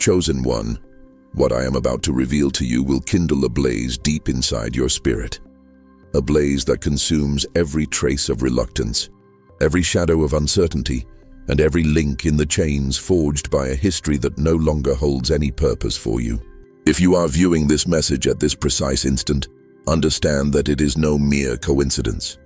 Chosen one, what I am about to reveal to you will kindle a blaze deep inside your spirit. A blaze that consumes every trace of reluctance, every shadow of uncertainty, and every link in the chains forged by a history that no longer holds any purpose for you. If you are viewing this message at this precise instant, understand that it is no mere coincidence.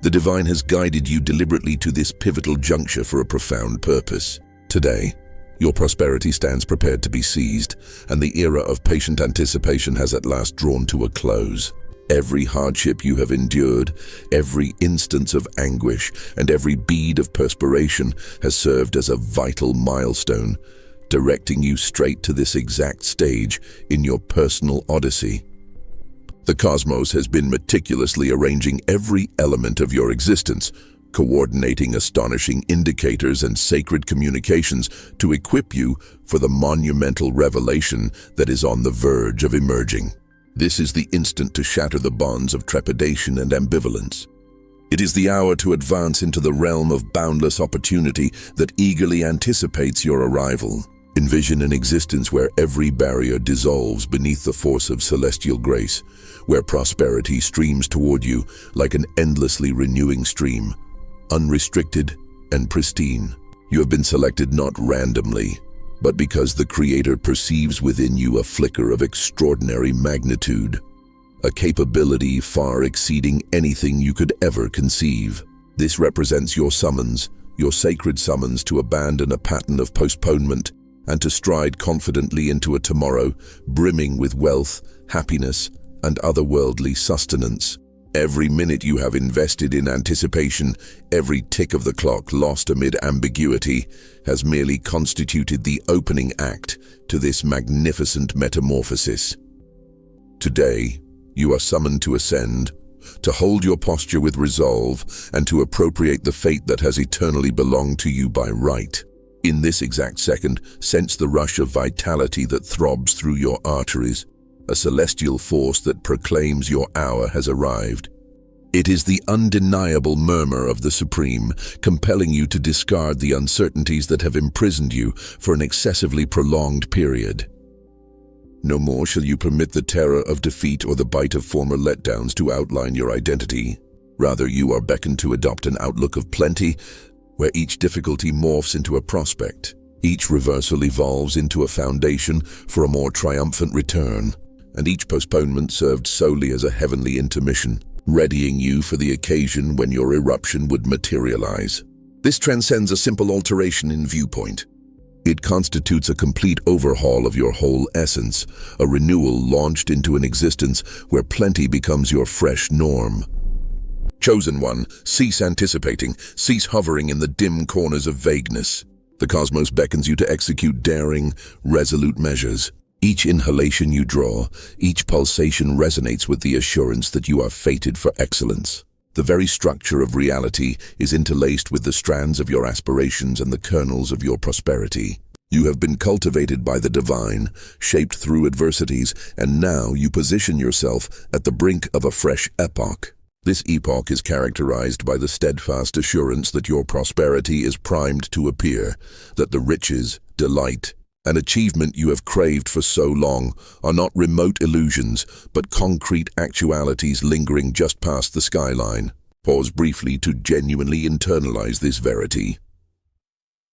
The divine has guided you deliberately to this pivotal juncture for a profound purpose. Today, your prosperity stands prepared to be seized, and the era of patient anticipation has at last drawn to a close. Every hardship you have endured, every instance of anguish, and every bead of perspiration has served as a vital milestone, directing you straight to this exact stage in your personal odyssey. The cosmos has been meticulously arranging every element of your existence, coordinating astonishing indicators and sacred communications to equip you for the monumental revelation that is on the verge of emerging. This is the instant to shatter the bonds of trepidation and ambivalence. It is the hour to advance into the realm of boundless opportunity that eagerly anticipates your arrival. Envision an existence where every barrier dissolves beneath the force of celestial grace, where prosperity streams toward you like an endlessly renewing stream, unrestricted and pristine. You have been selected not randomly, but because the Creator perceives within you a flicker of extraordinary magnitude, a capability far exceeding anything you could ever conceive. This represents your summons, your sacred summons to abandon a pattern of postponement and to stride confidently into a tomorrow brimming with wealth, happiness, and otherworldly sustenance. Every minute you have invested in anticipation, every tick of the clock lost amid ambiguity, has merely constituted the opening act to this magnificent metamorphosis. Today, you are summoned to ascend, to hold your posture with resolve, and to appropriate the fate that has eternally belonged to you by right. In this exact second, sense the rush of vitality that throbs through your arteries, a celestial force that proclaims your hour has arrived. It is the undeniable murmur of the Supreme, compelling you to discard the uncertainties that have imprisoned you for an excessively prolonged period. No more shall you permit the terror of defeat or the bite of former letdowns to outline your identity. Rather, you are beckoned to adopt an outlook of plenty, where each difficulty morphs into a prospect. Each reversal evolves into a foundation for a more triumphant return, and each postponement served solely as a heavenly intermission, readying you for the occasion when your eruption would materialize. This transcends a simple alteration in viewpoint. It constitutes a complete overhaul of your whole essence, a renewal launched into an existence where plenty becomes your fresh norm. Chosen one, cease anticipating, cease hovering in the dim corners of vagueness. The cosmos beckons you to execute daring, resolute measures. Each inhalation you draw, each pulsation resonates with the assurance that you are fated for excellence. The very structure of reality is interlaced with the strands of your aspirations and the kernels of your prosperity. You have been cultivated by the divine, shaped through adversities, and now you position yourself at the brink of a fresh epoch. This epoch is characterized by the steadfast assurance that your prosperity is primed to appear, that the riches, delight, and achievement you have craved for so long are not remote illusions, but concrete actualities lingering just past the skyline. Pause briefly to genuinely internalize this verity.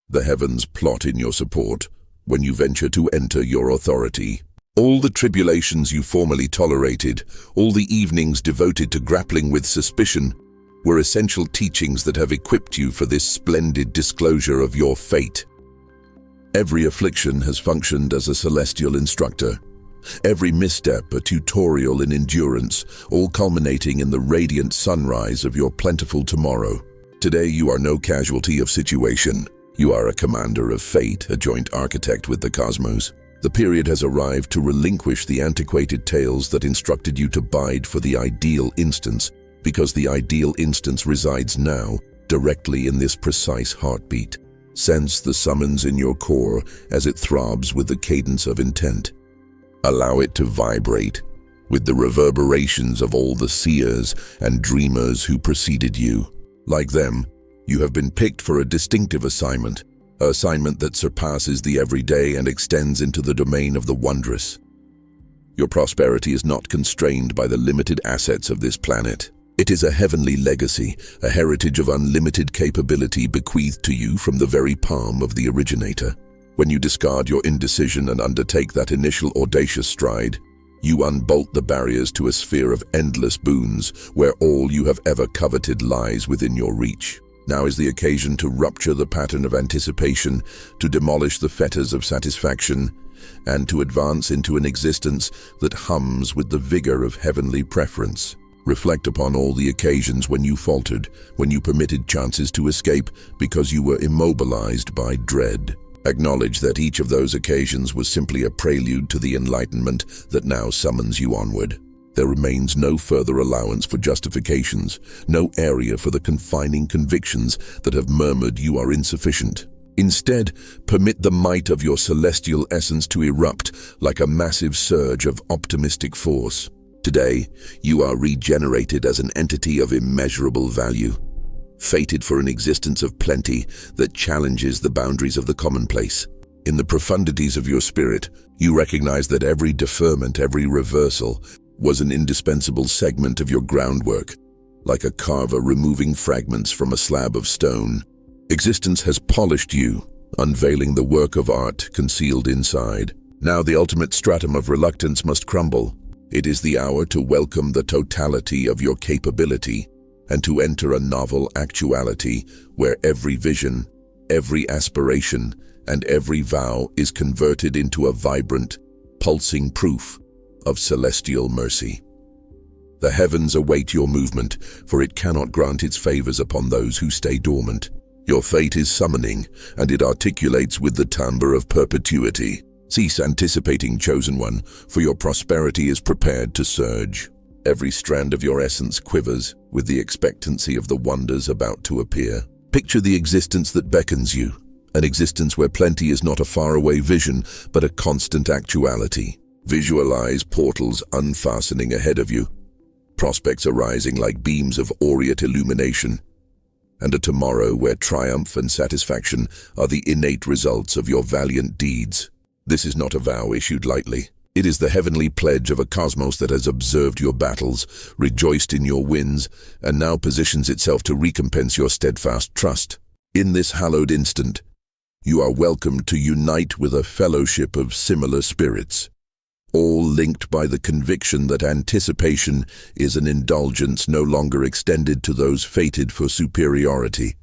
The heavens plot in your support when you venture to enter your authority. All the tribulations you formerly tolerated, all the evenings devoted to grappling with suspicion, were essential teachings that have equipped you for this splendid disclosure of your fate. Every affliction has functioned as a celestial instructor, every misstep a tutorial in endurance, all culminating in the radiant sunrise of your plentiful tomorrow. Today you are no casualty of situation. You are a commander of fate, a joint architect with the cosmos. The period has arrived to relinquish the antiquated tales that instructed you to bide for the ideal instance, because the ideal instance resides now, directly in this precise heartbeat. Sense the summons in your core as it throbs with the cadence of intent. Allow it to vibrate with the reverberations of all the seers and dreamers who preceded you. Like them, you have been picked for a distinctive assignment, an assignment that surpasses the everyday and extends into the domain of the wondrous. Your prosperity is not constrained by the limited assets of this planet. It is a heavenly legacy, a heritage of unlimited capability bequeathed to you from the very palm of the originator. When you discard your indecision and undertake that initial audacious stride, you unbolt the barriers to a sphere of endless boons where all you have ever coveted lies within your reach. Now is the occasion to rupture the pattern of anticipation, to demolish the fetters of satisfaction, and to advance into an existence that hums with the vigor of heavenly preference. Reflect upon all the occasions when you faltered, when you permitted chances to escape because you were immobilized by dread. Acknowledge that each of those occasions was simply a prelude to the enlightenment that now summons you onward. There remains no further allowance for justifications, no area for the confining convictions that have murmured you are insufficient. Instead, permit the might of your celestial essence to erupt like a massive surge of optimistic force. Today, you are regenerated as an entity of immeasurable value, fated for an existence of plenty that challenges the boundaries of the commonplace. In the profundities of your spirit, you recognize that every deferment, every reversal, was an indispensable segment of your groundwork, like a carver removing fragments from a slab of stone. Existence has polished you, unveiling the work of art concealed inside. Now the ultimate stratum of reluctance must crumble. It is the hour to welcome the totality of your capability and to enter a novel actuality where every vision, every aspiration, and every vow is converted into a vibrant, pulsing proof of celestial mercy. The heavens await your movement, for it cannot grant its favors upon those who stay dormant. Your fate is summoning, and it articulates with the timbre of perpetuity. Cease anticipating, chosen one, for your prosperity is prepared to surge. Every strand of your essence quivers with the expectancy of the wonders about to appear. Picture the existence that beckons you, an existence where plenty is not a faraway vision, but a constant actuality. Visualize portals unfastening ahead of you, prospects arising like beams of aureate illumination, and a tomorrow where triumph and satisfaction are the innate results of your valiant deeds. This is not a vow issued lightly. It is the heavenly pledge of a cosmos that has observed your battles, rejoiced in your wins, and now positions itself to recompense your steadfast trust. In this hallowed instant, you are welcomed to unite with a fellowship of similar spirits, all linked by the conviction that anticipation is an indulgence no longer extended to those fated for superiority.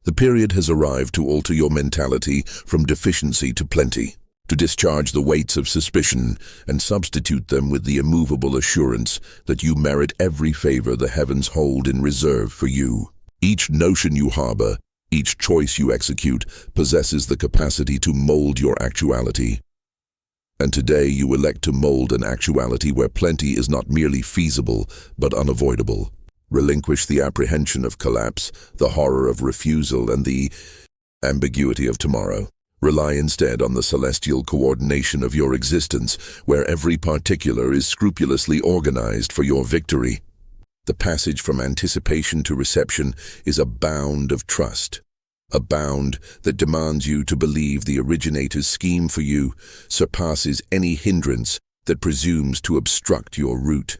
The period has arrived to alter your mentality from deficiency to plenty, to discharge the weights of suspicion and substitute them with the immovable assurance that you merit every favor the heavens hold in reserve for you. Each notion you harbor, each choice you execute, possesses the capacity to mold your actuality. And today you elect to mold an actuality where plenty is not merely feasible, but unavoidable. Relinquish the apprehension of collapse, the horror of refusal, and the ambiguity of tomorrow. Rely instead on the celestial coordination of your existence, where every particular is scrupulously organized for your victory. The passage from anticipation to reception is a bound of trust, a bound that demands you to believe the originator's scheme for you surpasses any hindrance that presumes to obstruct your route.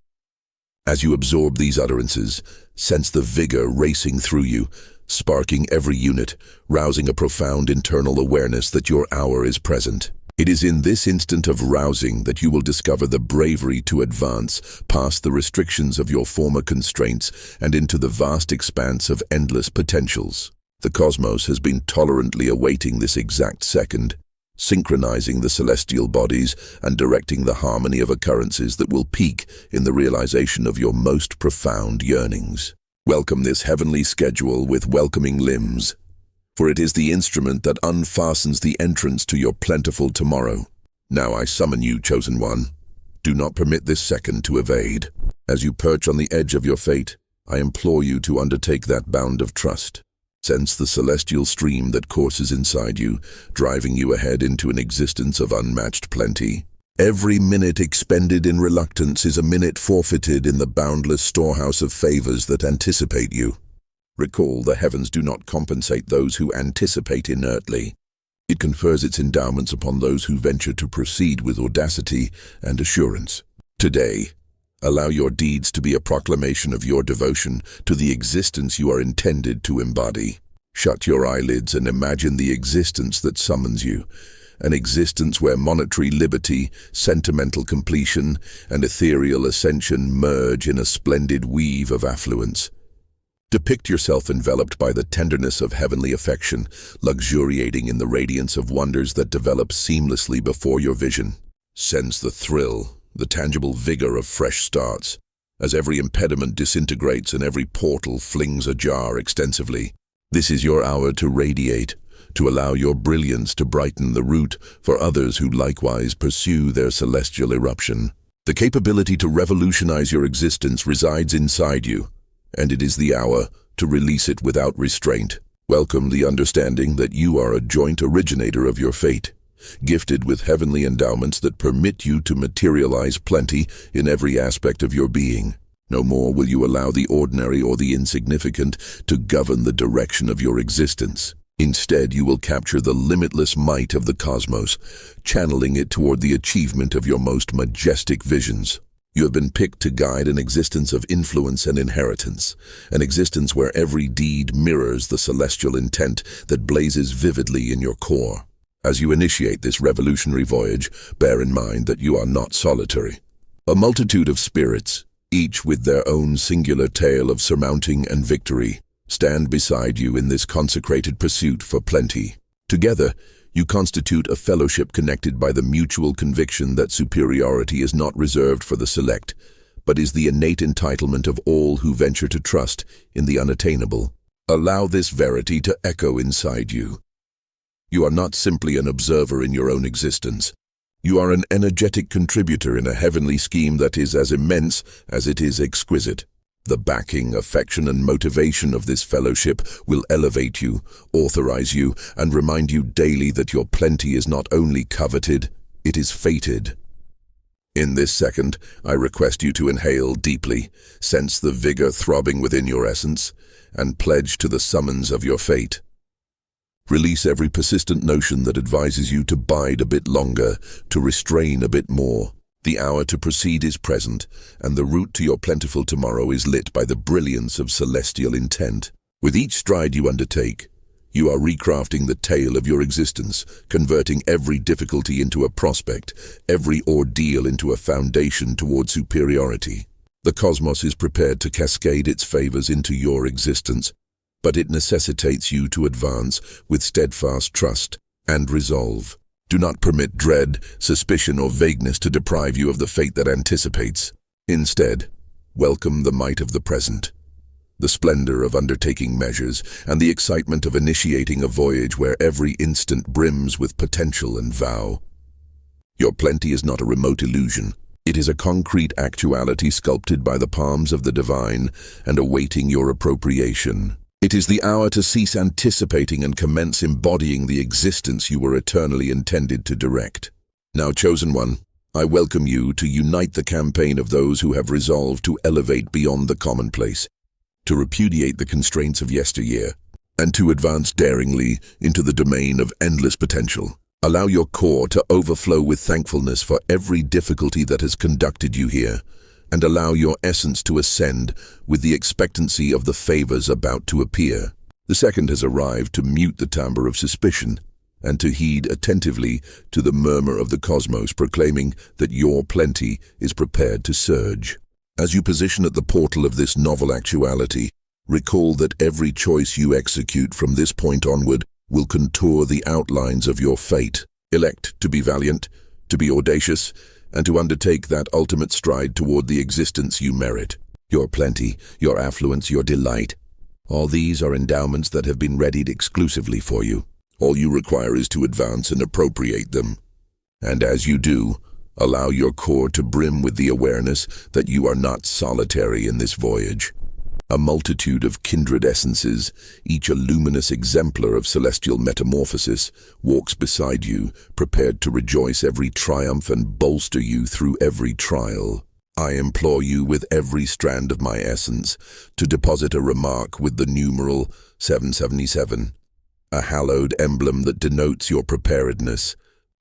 As you absorb these utterances, sense the vigor racing through you, sparking every unit, rousing a profound internal awareness that your hour is present. It is in this instant of rousing that you will discover the bravery to advance past the restrictions of your former constraints and into the vast expanse of endless potentials. The cosmos has been tolerantly awaiting this exact second, synchronizing the celestial bodies and directing the harmony of occurrences that will peak in the realization of your most profound yearnings. Welcome this heavenly schedule with welcoming limbs, for it is the instrument that unfastens the entrance to your plentiful tomorrow. Now I summon you, chosen one. Do not permit this second to evade. As you perch on the edge of your fate, I implore you to undertake that bound of trust. Sense the celestial stream that courses inside you, driving you ahead into an existence of unmatched plenty. Every minute expended in reluctance is a minute forfeited in the boundless storehouse of favors that anticipate you. Recall, the heavens do not compensate those who anticipate inertly. It confers its endowments upon those who venture to proceed with audacity and assurance. Today, allow your deeds to be a proclamation of your devotion to the existence you are intended to embody. Shut your eyelids and imagine the existence that summons you, an existence where monetary liberty, sentimental completion, and ethereal ascension merge in a splendid weave of affluence. Depict yourself enveloped by the tenderness of heavenly affection, luxuriating in the radiance of wonders that develop seamlessly before your vision. Sense the thrill, the tangible vigor of fresh starts, as every impediment disintegrates and every portal flings ajar extensively. This is your hour to radiate, to allow your brilliance to brighten the route for others who likewise pursue their celestial eruption. The capability to revolutionize your existence resides inside you, and it is the hour to release it without restraint. Welcome the understanding that you are a joint originator of your fate, gifted with heavenly endowments that permit you to materialize plenty in every aspect of your being. No more will you allow the ordinary or the insignificant to govern the direction of your existence. Instead, you will capture the limitless might of the cosmos, channeling it toward the achievement of your most majestic visions. You have been picked to guide an existence of influence and inheritance, an existence where every deed mirrors the celestial intent that blazes vividly in your core. As you initiate this revolutionary voyage, bear in mind that you are not solitary. A multitude of spirits, each with their own singular tale of surmounting and victory, stand beside you in this consecrated pursuit for plenty. Together, you constitute a fellowship connected by the mutual conviction that superiority is not reserved for the select, but is the innate entitlement of all who venture to trust in the unattainable. Allow this verity to echo inside you. You are not simply an observer in your own existence. You are an energetic contributor in a heavenly scheme that is as immense as it is exquisite. The backing, affection, and motivation of this fellowship will elevate you, authorize you, and remind you daily that your plenty is not only coveted, it is fated. In this second, I request you to inhale deeply, sense the vigor throbbing within your essence, and pledge to the summons of your fate. Release every persistent notion that advises you to bide a bit longer, to restrain a bit more. The hour to proceed is present, and the route to your plentiful tomorrow is lit by the brilliance of celestial intent. With each stride you undertake, you are recrafting the tale of your existence, converting every difficulty into a prospect, every ordeal into a foundation toward superiority. The cosmos is prepared to cascade its favors into your existence, but it necessitates you to advance with steadfast trust and resolve. Do not permit dread, suspicion, or vagueness to deprive you of the fate that anticipates. Instead, welcome the might of the present, the splendor of undertaking measures, and the excitement of initiating a voyage where every instant brims with potential and vow. Your plenty is not a remote illusion. It is a concrete actuality sculpted by the palms of the divine and awaiting your appropriation. It is the hour to cease anticipating and commence embodying the existence you were eternally intended to direct. Now, chosen one, I welcome you to unite the campaign of those who have resolved to elevate beyond the commonplace, to repudiate the constraints of yesteryear, and to advance daringly into the domain of endless potential. Allow your core to overflow with thankfulness for every difficulty that has conducted you here, and allow your essence to ascend with the expectancy of the favors about to appear. The second has arrived to mute the timbre of suspicion and to heed attentively to the murmur of the cosmos proclaiming that your plenty is prepared to surge. As you position at the portal of this novel actuality, recall that every choice you execute from this point onward will contour the outlines of your fate. Elect to be valiant, to be audacious, and to undertake that ultimate stride toward the existence you merit. Your plenty, your affluence, your delight, all these are endowments that have been readied exclusively for you. All you require is to advance and appropriate them. And as you do, allow your core to brim with the awareness that you are not solitary in this voyage. A multitude of kindred essences, each a luminous exemplar of celestial metamorphosis, walks beside you, prepared to rejoice every triumph and bolster you through every trial. I implore you with every strand of my essence to deposit a remark with the numeral 777, a hallowed emblem that denotes your preparedness,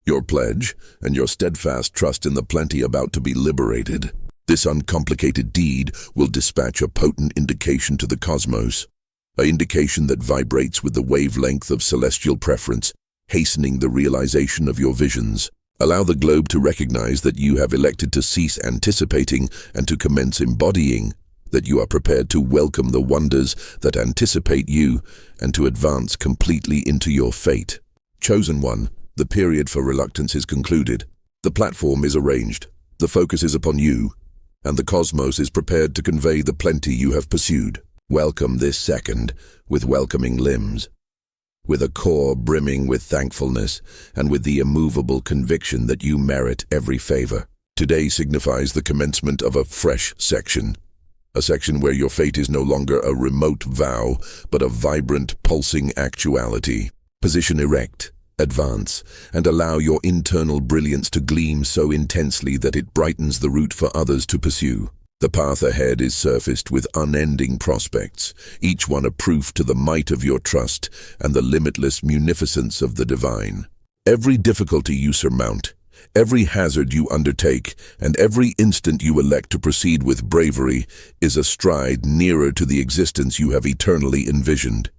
your pledge, and your steadfast trust in the plenty about to be liberated. This uncomplicated deed will dispatch a potent indication to the cosmos, an indication that vibrates with the wavelength of celestial preference, hastening the realization of your visions. Allow the globe to recognize that you have elected to cease anticipating and to commence embodying, that you are prepared to welcome the wonders that anticipate you and to advance completely into your fate. Chosen one, the period for reluctance is concluded. The platform is arranged. The focus is upon you, and the cosmos is prepared to convey the plenty you have pursued. Welcome this second with welcoming limbs, with a core brimming with thankfulness and with the immovable conviction that you merit every favor. Today signifies the commencement of a fresh section, a section where your fate is no longer a remote vow, but a vibrant, pulsing actuality. Position erect, advance, and allow your internal brilliance to gleam so intensely that it brightens the route for others to pursue. The path ahead is surfaced with unending prospects, each one a proof to the might of your trust and the limitless munificence of the divine. Every difficulty you surmount, every hazard you undertake, and every instant you elect to proceed with bravery is a stride nearer to the existence you have eternally envisioned.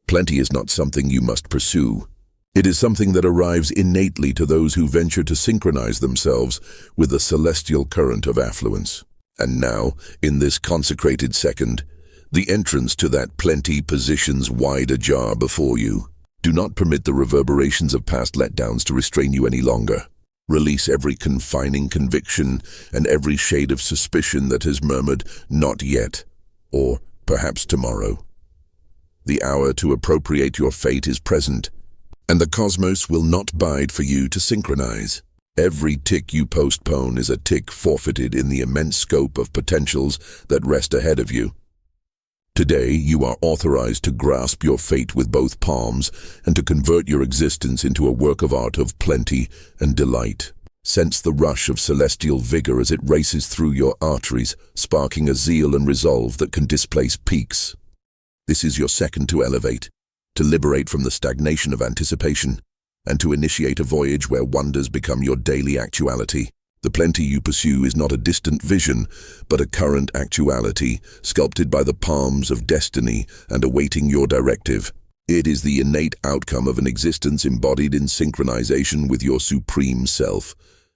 Plenty is not something you must pursue. It is something that arrives innately to those who venture to synchronize themselves with the celestial current of affluence. And now, in this consecrated second, the entrance to that plenty positions wide ajar before you. Do not permit the reverberations of past letdowns to restrain you any longer. Release every confining conviction and every shade of suspicion that has murmured, "Not yet," or "Perhaps tomorrow." The hour to appropriate your fate is present, and the cosmos will not bide for you to synchronize. Every tick you postpone is a tick forfeited in the immense scope of potentials that rest ahead of you. Today, you are authorized to grasp your fate with both palms and to convert your existence into a work of art of plenty and delight. Sense the rush of celestial vigor as it races through your arteries, sparking a zeal and resolve that can displace peaks. This is your second to elevate, to liberate from the stagnation of anticipation, and to initiate a voyage where wonders become your daily actuality. The plenty you pursue is not a distant vision, but a current actuality, sculpted by the palms of destiny and awaiting your directive. It is the innate outcome of an existence embodied in synchronization with your supreme self,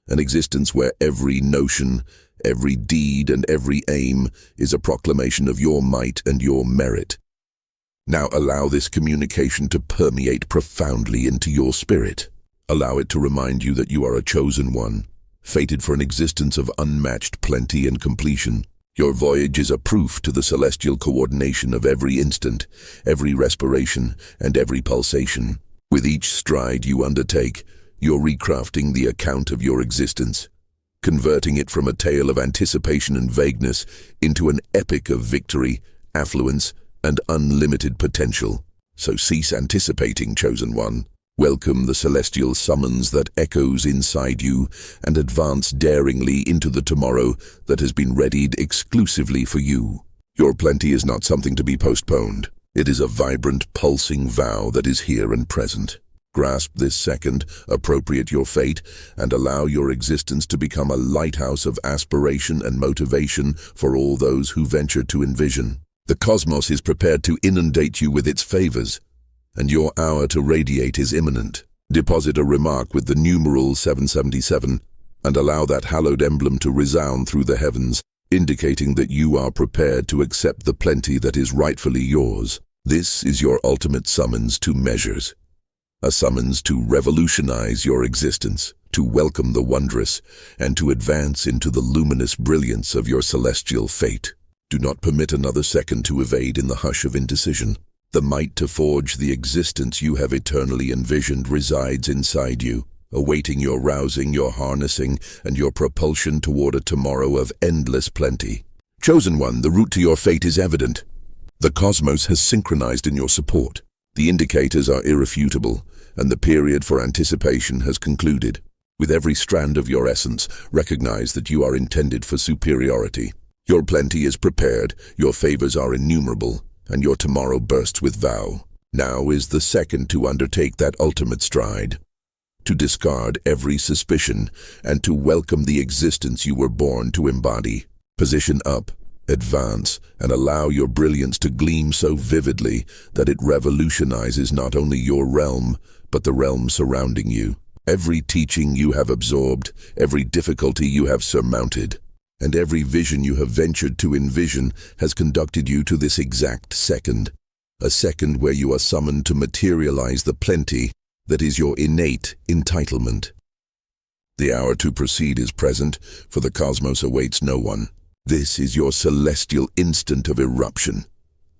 an existence where every notion, every deed, and every aim is a proclamation of your might and your merit. Now allow this communication to permeate profoundly into your spirit. Allow it to remind you that you are a chosen one, fated for an existence of unmatched plenty and completion. Your voyage is a proof to the celestial coordination of every instant, every respiration, and every pulsation. With each stride you undertake, you're recrafting the account of your existence, converting it from a tale of anticipation and vagueness into an epic of victory, affluence, and unlimited potential. So cease anticipating, chosen one. Welcome the celestial summons that echoes inside you and advance daringly into the tomorrow that has been readied exclusively for you. Your plenty is not something to be postponed. It is a vibrant, pulsing vow that is here and present. Grasp this second, appropriate your fate, and allow your existence to become a lighthouse of aspiration and motivation for all those who venture to envision. The cosmos is prepared to inundate you with its favors, and your hour to radiate is imminent. Deposit a remark with the numeral 777 and allow that hallowed emblem to resound through the heavens, indicating that you are prepared to accept the plenty that is rightfully yours. This is your ultimate summons to measures, a summons to revolutionize your existence, to welcome the wondrous, and to advance into the luminous brilliance of your celestial fate. Do not permit another second to evade in the hush of indecision. The might to forge the existence you have eternally envisioned resides inside you, awaiting your rousing, your harnessing, and your propulsion toward a tomorrow of endless plenty. Chosen one, the route to your fate is evident. The cosmos has synchronized in your support. The indicators are irrefutable, and the period for anticipation has concluded. With every strand of your essence, recognize that you are intended for superiority. Your plenty is prepared, your favors are innumerable, and your tomorrow bursts with vow. Now is the second to undertake that ultimate stride, to discard every suspicion, and to welcome the existence you were born to embody. Position up, advance, and allow your brilliance to gleam so vividly that it revolutionizes not only your realm, but the realm surrounding you. Every teaching you have absorbed, every difficulty you have surmounted, and every vision you have ventured to envision has conducted you to this exact second, a second where you are summoned to materialize the plenty that is your innate entitlement. The hour to proceed is present, for the cosmos awaits no one. This is your celestial instant of eruption,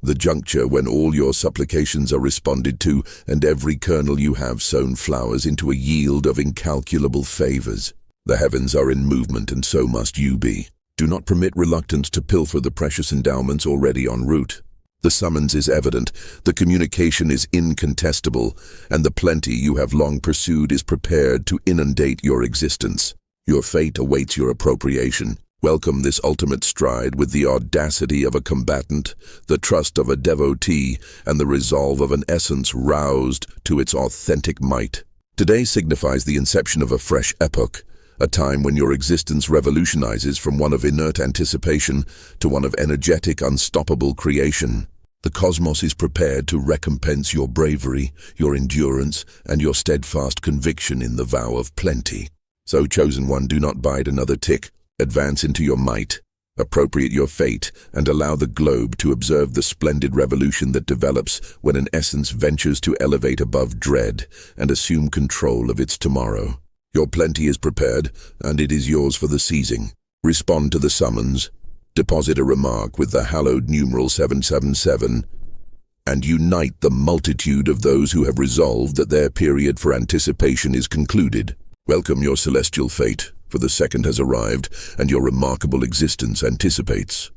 the juncture when all your supplications are responded to and every kernel you have sown flowers into a yield of incalculable favors. The heavens are in movement, and so must you be. Do not permit reluctance to pilfer the precious endowments already en route. The summons is evident, the communication is incontestable, and the plenty you have long pursued is prepared to inundate your existence. Your fate awaits your appropriation. Welcome this ultimate stride with the audacity of a combatant, the trust of a devotee, and the resolve of an essence roused to its authentic might. Today signifies the inception of a fresh epoch, a time when your existence revolutionizes from one of inert anticipation to one of energetic, unstoppable creation. The cosmos is prepared to recompense your bravery, your endurance, and your steadfast conviction in the vow of plenty. So, chosen one, do not bide another tick. Advance into your might, appropriate your fate, and allow the globe to observe the splendid revolution that develops when an essence ventures to elevate above dread and assume control of its tomorrow. Your plenty is prepared, and it is yours for the seizing. Respond to the summons, deposit a remark with the hallowed numeral 777, and unite the multitude of those who have resolved that their period for anticipation is concluded. Welcome your celestial fate, for the second has arrived, and your remarkable existence anticipates.